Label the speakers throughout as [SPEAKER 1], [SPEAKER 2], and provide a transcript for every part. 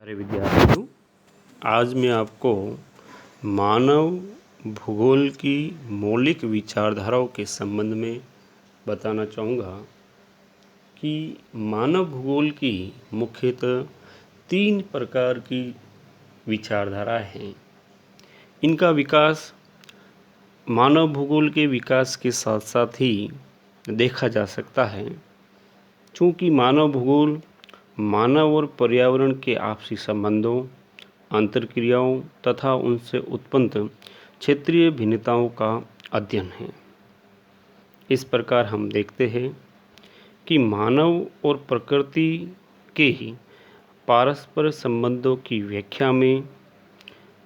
[SPEAKER 1] अरे विद्यार्थियों, आज मैं आपको मानव भूगोल की मौलिक विचारधाराओं के संबंध में बताना चाहूँगा कि मानव भूगोल की मुख्यतः 3 प्रकार की विचारधाराएं हैं। इनका विकास मानव भूगोल के विकास के साथ साथ ही देखा जा सकता है, चूँकि मानव भूगोल मानव और पर्यावरण के आपसी संबंधों, अंतर्क्रियाओं तथा उनसे उत्पन्न क्षेत्रीय भिन्नताओं का अध्ययन है। इस प्रकार हम देखते हैं कि मानव और प्रकृति के पारस्पर संबंधों की व्याख्या में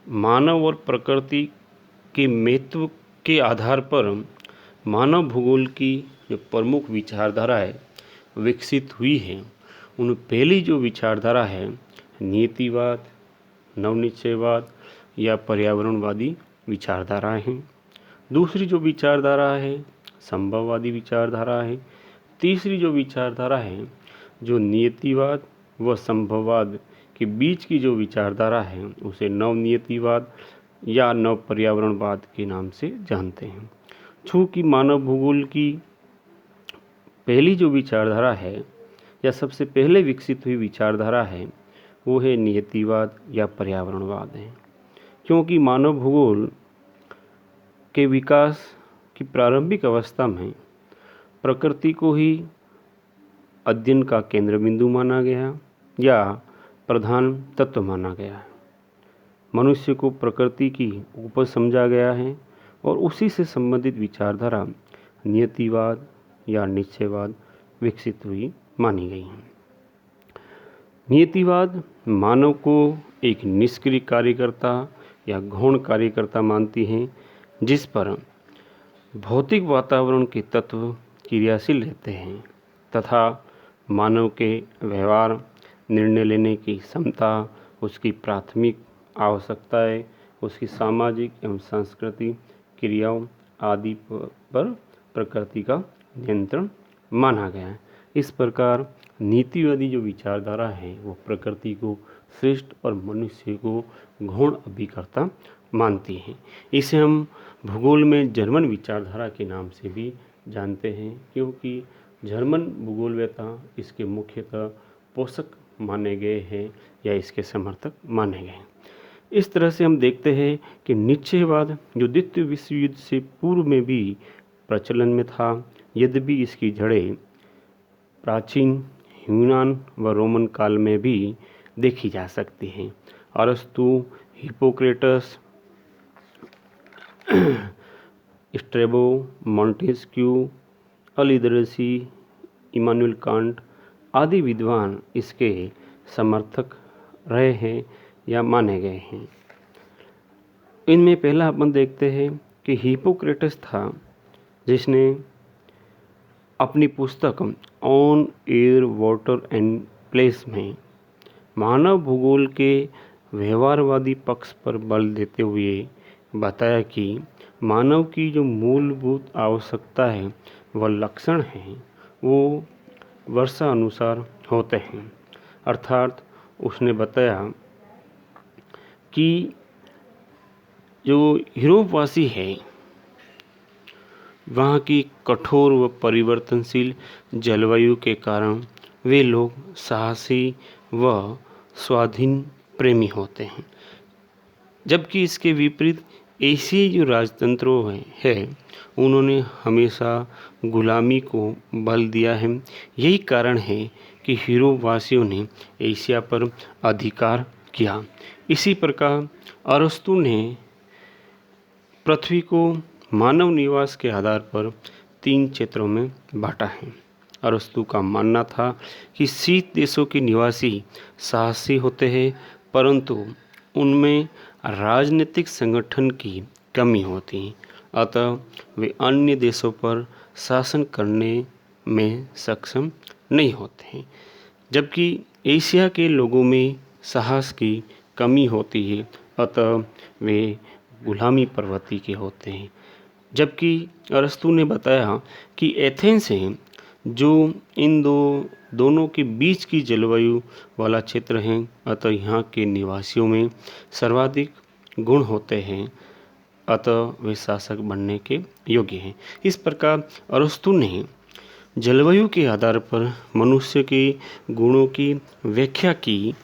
[SPEAKER 1] मानव और प्रकृति के महत्व के आधार पर मानव भूगोल की जो प्रमुख विचारधाराएं विकसित हुई हैं, उन पहली जो विचारधारा है नियतिवाद, नवनिश्चयवाद या पर्यावरणवादी विचारधाराएं हैं। दूसरी जो विचारधारा है संभववादी विचारधारा है। तीसरी जो विचारधारा है जो नियतिवाद व संभववाद के बीच की जो विचारधारा है उसे नवनियतिवाद या नव पर्यावरणवाद के नाम से जानते हैं। चूँकि मानव भूगोल की पहली जो विचारधारा है या सबसे पहले विकसित हुई विचारधारा है वो है नियतिवाद या पर्यावरणवाद है, क्योंकि मानव भूगोल के विकास की प्रारंभिक अवस्था में प्रकृति को ही अध्ययन का केंद्र बिंदु माना गया या प्रधान तत्व माना गया है। मनुष्य को प्रकृति की उपज समझा गया है और उसी से संबंधित विचारधारा नियतिवाद या निश्चयवाद विकसित हुई मानी गई है। नियतिवाद मानव को एक निष्क्रिय कार्यकर्ता या गौण कार्यकर्ता मानती हैं, जिस पर भौतिक वातावरण के तत्व क्रियाशील रहते हैं तथा मानव के व्यवहार, निर्णय लेने की क्षमता, उसकी प्राथमिक आवश्यकताएं, उसकी सामाजिक एवं सांस्कृतिक क्रियाओं आदि पर प्रकृति का नियंत्रण माना गया है। इस प्रकार नीतिवादी जो विचारधारा है वो प्रकृति को श्रेष्ठ और मनुष्य को गौण अभिकर्ता मानती है। इसे हम भूगोल में जर्मन विचारधारा के नाम से भी जानते हैं, क्योंकि जर्मन भूगोलवेत्ता इसके मुख्यतः पोषक माने गए हैं या इसके समर्थक माने गए हैं। इस तरह से हम देखते हैं कि निश्चयवाद जो द्वितीय विश्व युद्ध से पूर्व में भी प्रचलन में था, यद्यपि इसकी जड़ें प्राचीन यूनान व रोमन काल में भी देखी जा सकती हैं। अरस्तु, Hippocrates, Strabo, Montesquieu, al Idrisi, Immanuel Kant आदि विद्वान इसके समर्थक रहे हैं या माने गए हैं। इनमें पहला अपन देखते हैं कि हिप्पोक्रेटस था, जिसने अपनी पुस्तक on air, water and place में मानव भूगोल के व्यवहारवादी पक्ष पर बल देते हुए बताया कि मानव की जो मूलभूत आवश्यकता है व लक्षण हैं वो वर्षा अनुसार होते हैं। अर्थात उसने बताया कि जो यूरोपवासी है वहाँ की कठोर व परिवर्तनशील जलवायु के कारण वे लोग साहसी व स्वाधीन प्रेमी होते हैं, जबकि इसके विपरीत एशियाई जो राजतंत्रों है उन्होंने हमेशा गुलामी को बल दिया है। यही कारण है कि यूरोपवासियों ने एशिया पर अधिकार किया। इसी प्रकार अरस्तु ने पृथ्वी को मानव निवास के आधार पर 3 क्षेत्रों में बांटा है। अरस्तु का मानना था कि शीत देशों के निवासी साहसी होते हैं, परंतु उनमें राजनीतिक संगठन की कमी होती है, अतः वे अन्य देशों पर शासन करने में सक्षम नहीं होते हैं। जबकि एशिया के लोगों में साहस की कमी होती है, अतः वे गुलामी प्रवृत्ति के होते हैं। जबकि अरस्तु ने बताया कि एथेंस से जो इन दोनों के बीच की जलवायु वाला क्षेत्र है, अतः यहाँ के निवासियों में सर्वाधिक गुण होते हैं, अतः वे शासक बनने के योग्य हैं। इस प्रकार अरस्तु ने जलवायु के आधार पर मनुष्य के गुणों की व्याख्या की।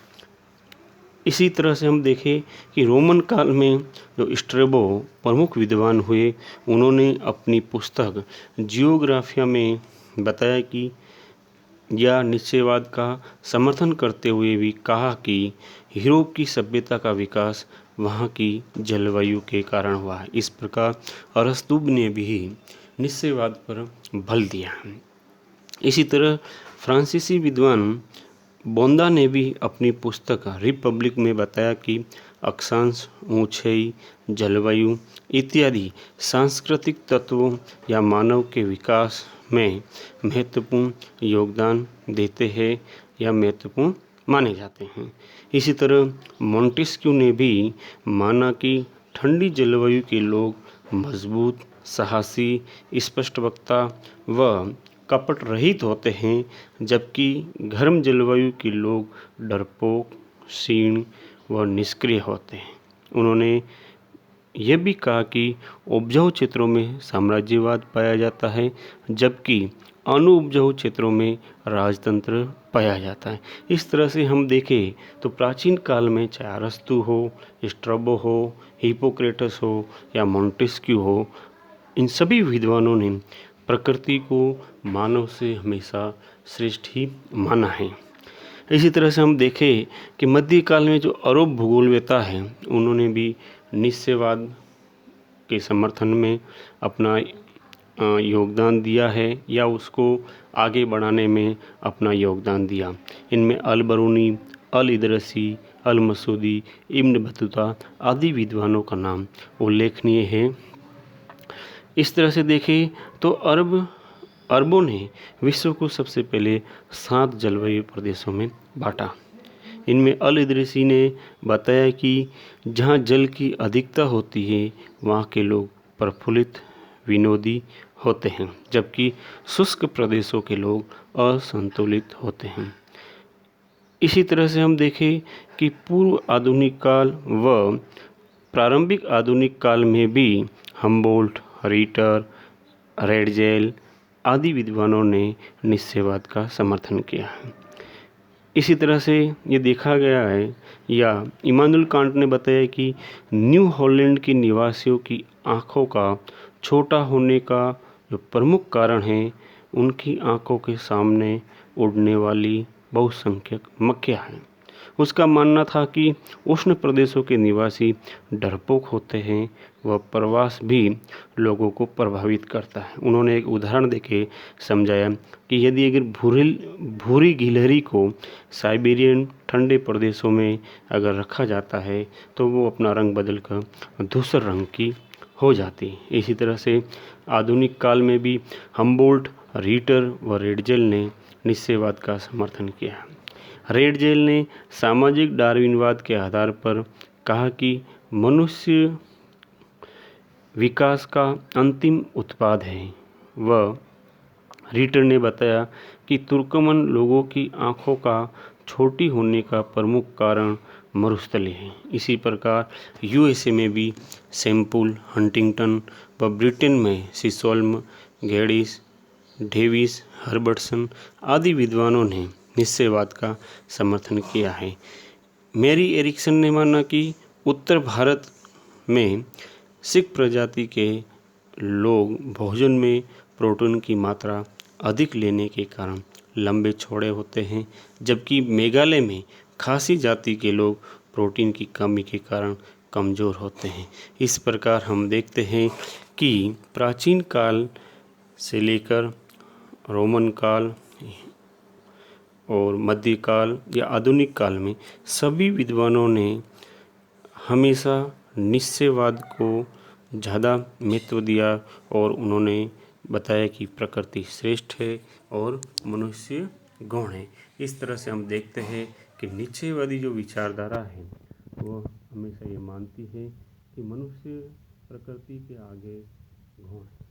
[SPEAKER 1] इसी तरह से हम देखें कि रोमन काल में जो स्ट्रेबो प्रमुख विद्वान हुए, उन्होंने अपनी पुस्तक जियोग्राफिया में बताया कि या निश्चयवाद का समर्थन करते हुए भी कहा कि यूरोप की सभ्यता का विकास वहाँ की जलवायु के कारण हुआ है। इस प्रकार अरस्तु ने भी निश्चयवाद पर बल दिया। इसी तरह फ्रांसीसी विद्वान बोंदा ने भी अपनी पुस्तक रिपब्लिक में बताया कि अक्षांश, ऊंचाई, जलवायु इत्यादि सांस्कृतिक तत्वों या मानव के विकास में महत्वपूर्ण योगदान देते हैं या महत्वपूर्ण माने जाते हैं। इसी तरह मोंटेस्क्यू ने भी माना कि ठंडी जलवायु के लोग मजबूत, साहसी, स्पष्ट वक्ता व कपट रहित होते हैं, जबकि गर्म जलवायु के लोग डरपोक, क्षीण व निष्क्रिय होते हैं। उन्होंने यह भी कहा कि उपजाऊ क्षेत्रों में साम्राज्यवाद पाया जाता है, जबकि अनुपजाऊ क्षेत्रों में राजतंत्र पाया जाता है। इस तरह से हम देखें तो प्राचीन काल में चाहे अरस्तु हो, स्ट्रैबो हो, हिप्पोक्रेटस हो या मोंटेस्क्यू हो, इन सभी विद्वानों ने प्रकृति को मानव से हमेशा श्रेष्ठ ही माना है। इसी तरह से हम देखें कि मध्यकाल में जो अरब भूगोलवेत्ता हैं, उन्होंने भी निश्चयवाद के समर्थन में अपना योगदान दिया है या उसको आगे बढ़ाने में अपना योगदान दिया। इनमें अल बरूनी, अल इदरसी, अल मसूदी, इब्न बतूता आदि विद्वानों का नाम उल्लेखनीय है। इस तरह से देखें तो अरबों ने विश्व को सबसे पहले 7 जलवायु प्रदेशों में बांटा। इनमें अल इदरीसी ने बताया कि जहाँ जल की अधिकता होती है, वहाँ के लोग प्रफुल्लित, विनोदी होते हैं, जबकि शुष्क प्रदेशों के लोग असंतुलित होते हैं। इसी तरह से हम देखें कि पूर्व आधुनिक काल व प्रारंभिक आधुनिक काल में भी हम्बोल्ट, रिटर, रेडजेल आदि विद्वानों ने निश्चयवाद का समर्थन किया है। इसी तरह से ये देखा गया है या इमानुएल कांट ने बताया कि न्यू हॉलैंड के निवासियों की आँखों का छोटा होने का जो प्रमुख कारण है, उनकी आँखों के सामने उड़ने वाली बहुसंख्यक मक्खियाँ हैं। उसका मानना था कि उष्ण प्रदेशों के निवासी डरपोक होते हैं व प्रवास भी लोगों को प्रभावित करता है। उन्होंने एक उदाहरण देके समझाया कि यदि अगर भूरी गिलहरी को साइबेरियन ठंडे प्रदेशों में अगर रखा जाता है तो वो अपना रंग बदलकर धूसर रंग की हो जाती है। इसी तरह से आधुनिक काल में भी हम्बोल्ट, रीटर व रेडजेल ने निश्चयवाद का समर्थन किया। रेडजेल ने सामाजिक डार्विनवाद के आधार पर कहा कि मनुष्य विकास का अंतिम उत्पाद है व रीटर ने बताया कि तुर्कमन लोगों की आँखों का छोटी होने का प्रमुख कारण मरुस्थली है। इसी प्रकार यूएसए में भी सैम्पुल, हंटिंगटन व ब्रिटेन में सिसोल्म, गेडिस, डेविस, हर्बर्टसन आदि विद्वानों ने निश्चयवाद का समर्थन किया है। मैरी एरिक्सन ने माना कि उत्तर भारत में सिख प्रजाति के लोग भोजन में प्रोटीन की मात्रा अधिक लेने के कारण लंबे चौड़े होते हैं, जबकि मेघालय में खासी जाति के लोग प्रोटीन की कमी के कारण कमज़ोर होते हैं। इस प्रकार हम देखते हैं कि प्राचीन काल से लेकर रोमन काल और मध्यकाल या आधुनिक काल में सभी विद्वानों ने हमेशा निश्चयवाद को ज़्यादा महत्व दिया और उन्होंने बताया कि प्रकृति श्रेष्ठ है और मनुष्य गौण है। इस तरह से हम देखते हैं कि निश्चयवादी जो विचारधारा है वो हमेशा ये मानती है कि मनुष्य प्रकृति के आगे गौण है।